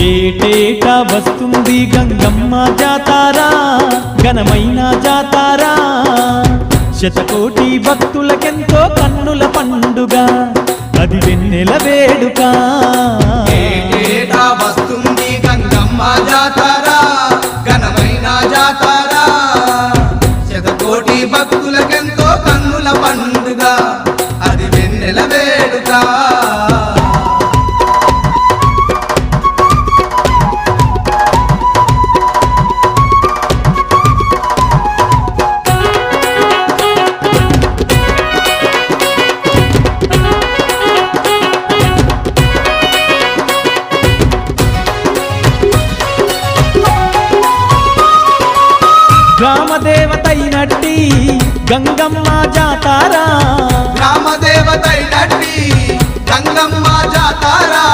ఏటేటా వస్తుంది గంగమ్మ జాతారా, ఘనమైన జాతారా. శతకోటి భక్తులకెంతో కన్నుల పండుగ, అది వెన్నెల వేడుక. ఏటేటా వస్తుంది గంగమ్మ జాతారా, ఘనమైన జాతారా. శతకోటి భక్తులకెంతో కన్నుల పండుగ, అది వెన్నెల వేడుక. గ్రామదేవతైనట్టి గంగమ్మ జాతారా, గ్రామదేవతైనట్టి గంగమ్మ జాతారా.